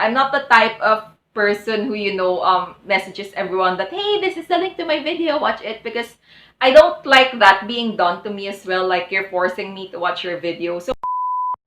I'm not the type of person who, messages everyone that, hey, this is the link to my video, watch it, because I don't like that being done to me as well, like you're forcing me to watch your video. So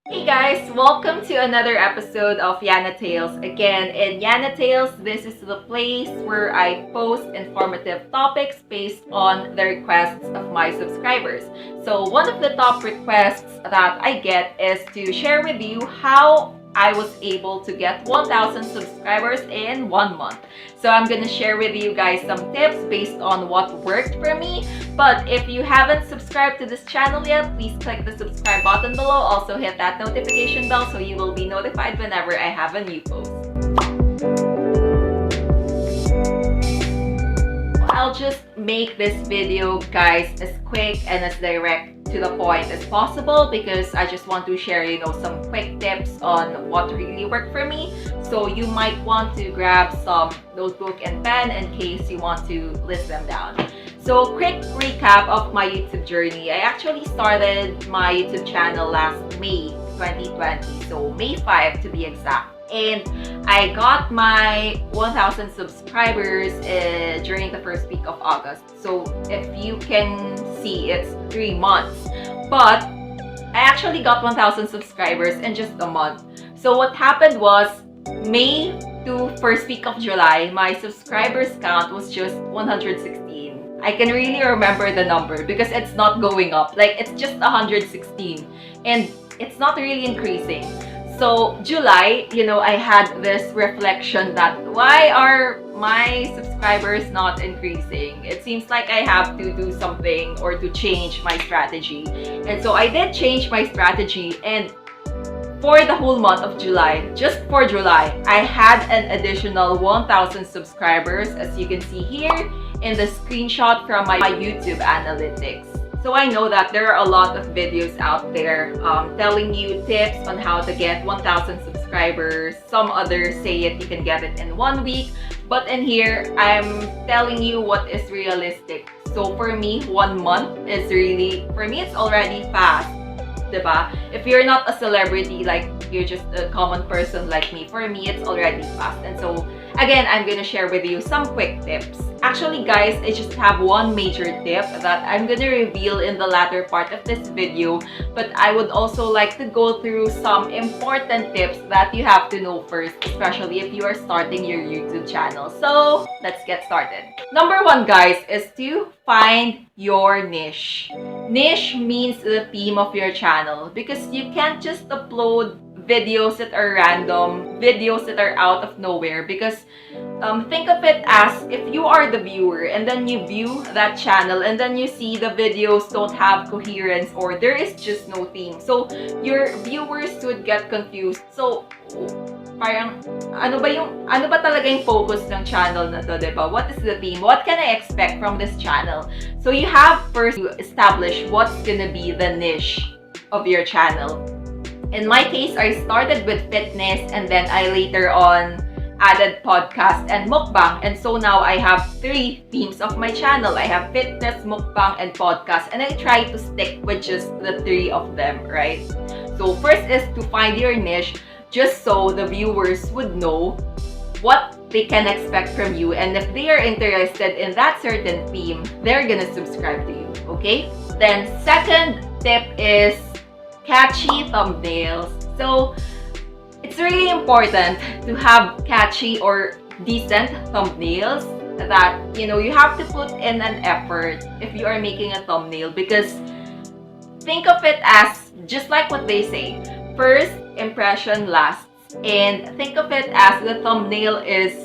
hey guys, welcome to another episode of YannaTales. Again, in YannaTales, this is the place where I post informative topics based on the requests of my subscribers. So one of the top requests that I get is to share with you how I was able to get 1,000 subscribers in 1 month. So I'm gonna share with you guys some tips based on what worked for me. But if you haven't subscribed to this channel yet, please click the subscribe button below. Also hit that notification bell so you will be notified whenever I have a new post. I'll just make this video, guys, as quick and as direct to the point as possible because I just want to share, some quick tips on what really worked for me. So you might want to grab some notebook and pen in case you want to list them down. So quick recap of my YouTube journey. I actually started my YouTube channel last May 2020, so May 5 to be exact. And I got my 1,000 subscribers during the first week of August. So if you can see, it's 3 months. But I actually got 1,000 subscribers in just a month. So what happened was, May to first week of July, my subscribers count was just 116. I can really remember the number because it's not going up. Like, it's just 116. And it's not really increasing. So July, I had this reflection that why are my subscribers not increasing? It seems like I have to do something or to change my strategy. And so I did change my strategy, and for the whole month of July, just for July, I had an additional 1,000 subscribers, as you can see here in the screenshot from my YouTube analytics. So I know that there are a lot of videos out there telling you tips on how to get 1,000 subscribers. Some others say you can get it in 1 week. But in here, I'm telling you what is realistic. So for me, 1 month is really, for me, it's already fast. Diba? If you're not a celebrity, like you're just a common person like me, for me, it's already fast. And so again, I'm gonna share with you some quick tips. Actually, guys, I just have one major tip that I'm gonna reveal in the latter part of this video, but I would also like to go through some important tips that you have to know first, especially if you are starting your YouTube channel. So let's get started. Number 1, guys, is to find your niche. Niche means the theme of your channel because you can't just upload videos that are random, videos that are out of nowhere, because think of it as if you are the viewer and then you view that channel and then you see the videos don't have coherence or there is just no theme. So your viewers would get confused. So parang ano ba talaga yung focus ng channel na to, diba? What is the theme? What can I expect from this channel? So you have first to establish what's gonna be the niche of your channel. In my case, I started with fitness and then I later on added podcast and mukbang. And so now I have 3 themes of my channel. I have fitness, mukbang, and podcast. And I try to stick with just the 3 of them, right? So first is to find your niche, just so the viewers would know what they can expect from you. And if they are interested in that certain theme, they're gonna subscribe to you, okay? Then second tip is catchy thumbnails. So it's really important to have catchy or decent thumbnails that you have to put in an effort if you are making a thumbnail, because think of it as just like what they say, first impression lasts, and think of it as the thumbnail is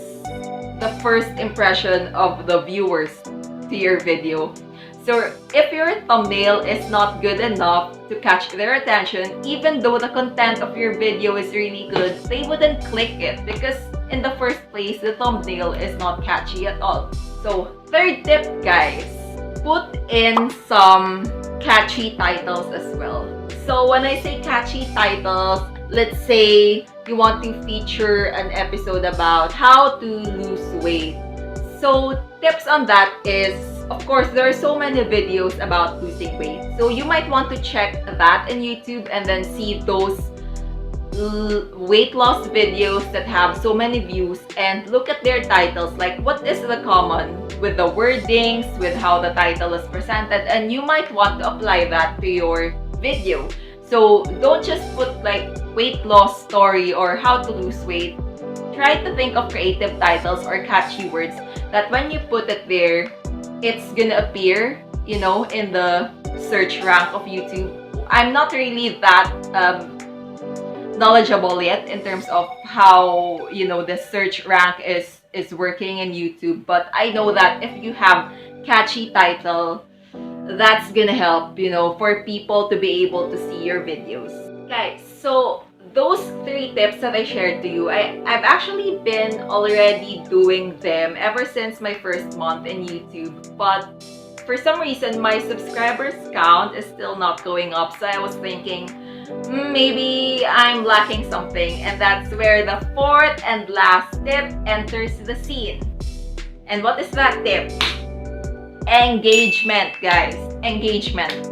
the first impression of the viewers to your video. So if your thumbnail is not good enough to catch their attention, even though the content of your video is really good, they wouldn't click it because in the first place, the thumbnail is not catchy at all. So third tip, guys, put in some catchy titles as well. So when I say catchy titles, let's say you want to feature an episode about how to lose weight. So tips on that is, of course, there are so many videos about losing weight. So you might want to check that in YouTube and then see those weight loss videos that have so many views and look at their titles, like what is the common with the wordings, with how the title is presented, and you might want to apply that to your video. So don't just put like weight loss story or how to lose weight. Try to think of creative titles or catchy words that when you put it there, it's gonna appear, you know, in the search rank of YouTube. I'm not really that knowledgeable yet in terms of how, you know, the search rank is working in YouTube, but I know that if you have catchy title, that's gonna help, you know, for people to be able to see your videos. Guys, so those 3 tips that I shared to you, I've actually been already doing them ever since my first month in YouTube, but for some reason my subscribers count is still not going up. So I was thinking maybe I'm lacking something, and that's where the 4th and last tip enters the scene. And what is that tip? Engagement, guys. Engagement.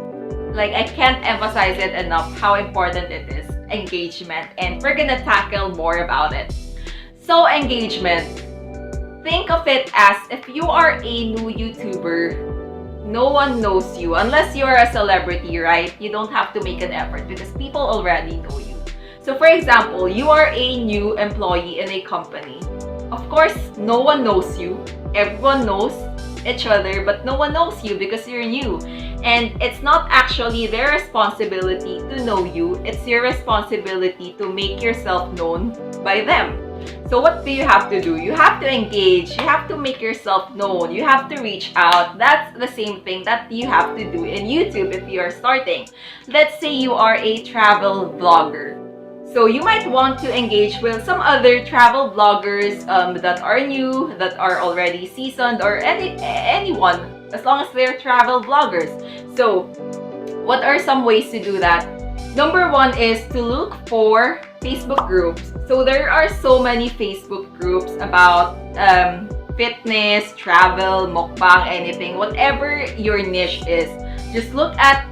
Like, I can't emphasize it enough how important it is. Engagement, and we're gonna tackle more about it. So engagement, think of it as if you are a new YouTuber, no one knows you unless you're a celebrity, right? You don't have to make an effort because people already know you. So for example, you are a new employee in a company. Of course, no one knows you. Everyone knows each other, but no one knows you because you're new. And it's not actually their responsibility to know you. It's your responsibility to make yourself known by them. So what do you have to do? You have to engage. You have to make yourself known. You have to reach out. That's the same thing that you have to do in YouTube if you are starting. Let's say you are a travel vlogger. So you might want to engage with some other travel vloggers that are new, that are already seasoned, or anyone, as long as they're travel vloggers. So what are some ways to do that? Number 1 is to look for Facebook groups. So there are so many Facebook groups about fitness, travel, mukbang, anything, whatever your niche is. Just look at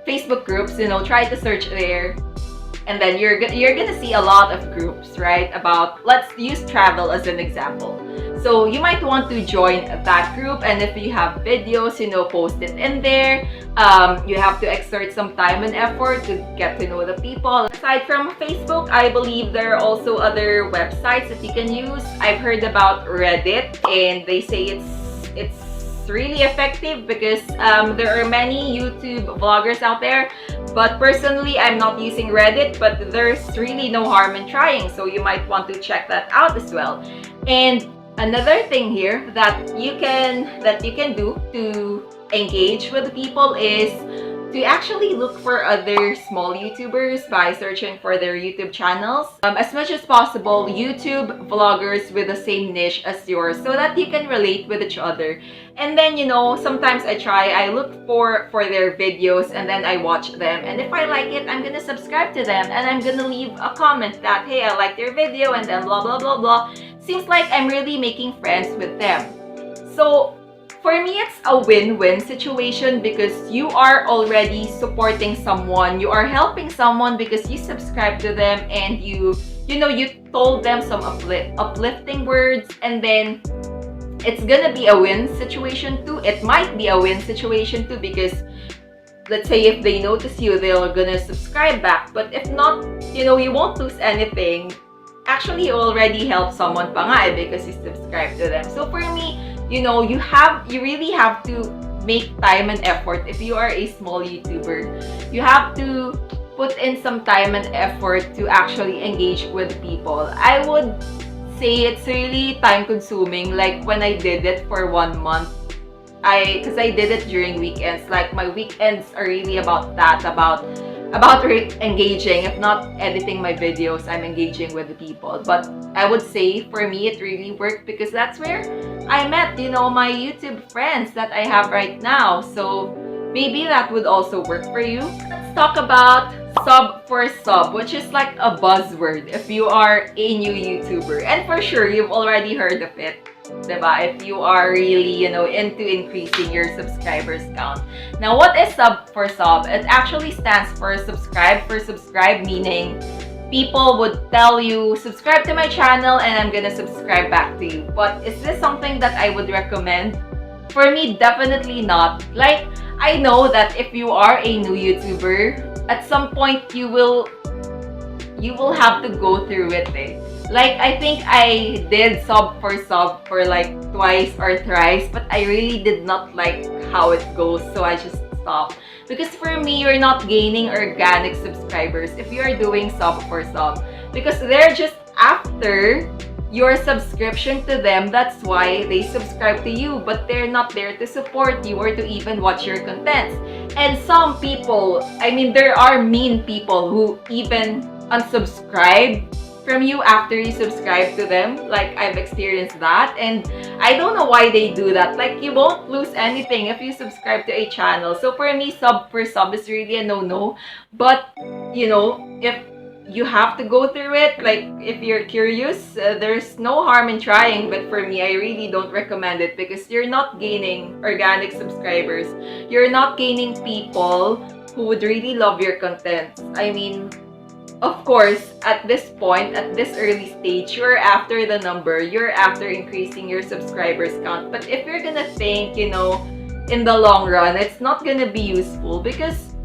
Facebook groups, you know, try to search there. And then you're gonna see a lot of groups, right? About, let's use travel as an example. So you might want to join that group, and if you have videos, you know, post it in there. You have to exert some time and effort to get to know the people. Aside from Facebook, I believe there are also other websites that you can use. I've heard about Reddit, and they say it's really effective because there are many YouTube vloggers out there. But personally, I'm not using Reddit, but there's really no harm in trying. So you might want to check that out as well. And another thing here that you can do to engage with people is to actually look for other small YouTubers by searching for their YouTube channels. As much as possible, YouTube vloggers with the same niche as yours so that you can relate with each other. And then, you know, sometimes I look for their videos and then I watch them. And if I like it, I'm gonna subscribe to them and I'm gonna leave a comment that, hey, I like their video, and then blah, blah, blah, blah. Seems like I'm really making friends with them. So for me, it's a win-win situation because you are already supporting someone. You are helping someone because you subscribe to them and you told them some uplifting words, and then it's gonna be a win situation too. It might be a win situation too because let's say if they notice you, they're gonna subscribe back. But if not, you know, you won't lose anything. Actually, you already helped someone pa nga because you subscribe to them. So for me, you know, you really have to make time and effort. If you are a small YouTuber, you have to put in some time and effort to actually engage with people. I would say it's really time consuming. Like when I did it for 1 month, because I did it during weekends. Like my weekends are really about that, about engaging. If not editing my videos, I'm engaging with the people. But I would say for me, it really worked because that's where I met, you know, my YouTube friends that I have right now. So maybe that would also work for you. Let's talk about sub for sub, which is like a buzzword if you are a new YouTuber. And for sure, you've already heard of it. Diba? If you are really, you know, into increasing your subscribers count. Now, what is sub for sub? It actually stands for subscribe, meaning people would tell you, subscribe to my channel and I'm gonna subscribe back to you. But is this something that I would recommend? For me, definitely not. Like, I know that if you are a new YouTuber, at some point you will have to go through it. Like, I think I did sub for like twice or thrice, but I really did not like how it goes, so I just stopped. Because for me, you're not gaining organic subscribers if you are doing sub for sub. Because they're just after your subscription to them, that's why they subscribe to you, but they're not there to support you or to even watch your contents. And some people, I mean, there are mean people who even unsubscribe from you after you subscribe to them. Like, I've experienced that, and I don't know why they do that. Like, you won't lose anything if you subscribe to a channel. So for me, sub for sub is really a no-no. But, you know, if you have to go through it, like, if you're curious, there's no harm in trying. But for me, I really don't recommend it because you're not gaining organic subscribers. You're not gaining people who would really love your content. I mean, of course, at this point, at this early stage, you're after the number, you're after increasing your subscribers count. But if you're gonna think, you know, in the long run, it's not gonna be useful because,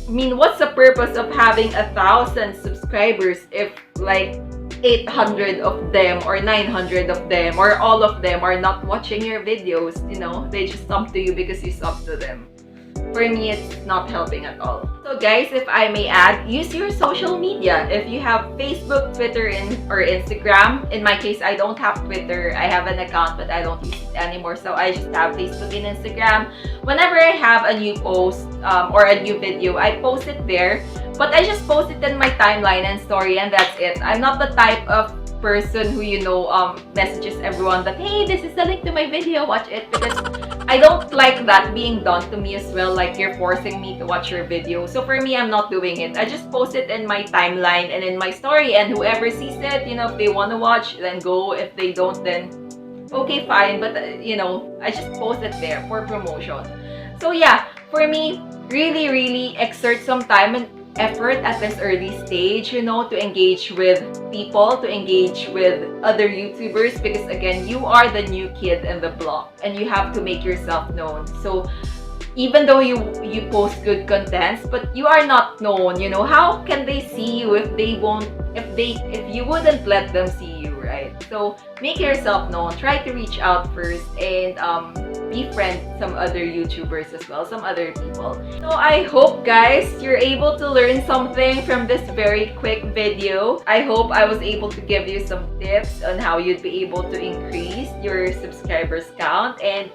I mean, what's the purpose of having 1,000 subscribers if like 800 of them or 900 of them or all of them are not watching your videos? You know, they just sub to you because you sub to them. For me, it's not helping at all. So guys, if I may add, use your social media. If you have Facebook, Twitter, or Instagram. In my case, I don't have Twitter. I have an account, but I don't use it anymore. So I just have Facebook and Instagram. Whenever I have a new post or a new video, I post it there. But I just post it in my timeline and story, and that's it. I'm not the type of person who, you know, messages everyone that, hey, this is the link to my video, watch it. Because I don't like that being done to me as well, like you're forcing me to watch your video. So for me, I'm not doing it. I just post it in my timeline and in my story, and whoever sees it, you know, if they want to watch, then go. If they don't, then okay, fine. But you know, I just post it there for promotion. So yeah, for me, really exert some time and effort at this early stage, you know, to engage with people, to engage with other YouTubers, because again, you are the new kid in the block and you have to make yourself known. So even though you post good contents, but you are not known, you know, how can they see you if you wouldn't let them see you, right? So make yourself known, try to reach out first, and befriend some other YouTubers as well, some other people. So I hope, guys, you're able to learn something from this very quick video. I hope I was able to give you some tips on how you'd be able to increase your subscribers count. And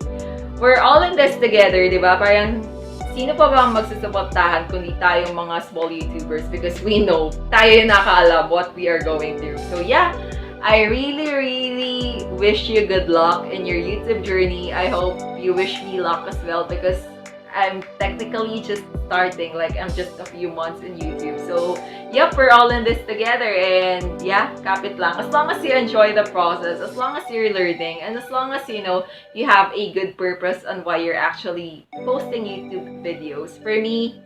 we're all in this together, di ba? Parang sino pa ba ang magsusuportahan kundi tayong mga small YouTubers, because we know tayo yung nakaalam what we are going through. So yeah, I really wish you good luck in your YouTube journey. I hope you wish me luck as well, because I'm technically just starting, like I'm just a few months in YouTube. So yep, we're all in this together, and yeah, kapit lang. As long as you enjoy the process, as long as you're learning, and as long as, you know, you have a good purpose on why you're actually posting YouTube videos. For me,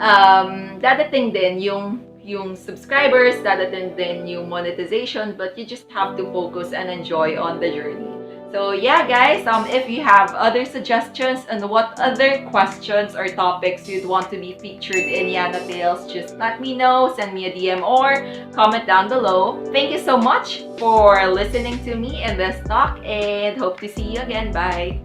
dadating din yung subscribers, dadating din yung monetization, but you just have to focus and enjoy on the journey. So yeah, guys, if you have other suggestions and what other questions or topics you'd want to be featured in YannaTales, just let me know, send me a DM or comment down below. Thank you so much for listening to me in this talk, and hope to see you again. Bye!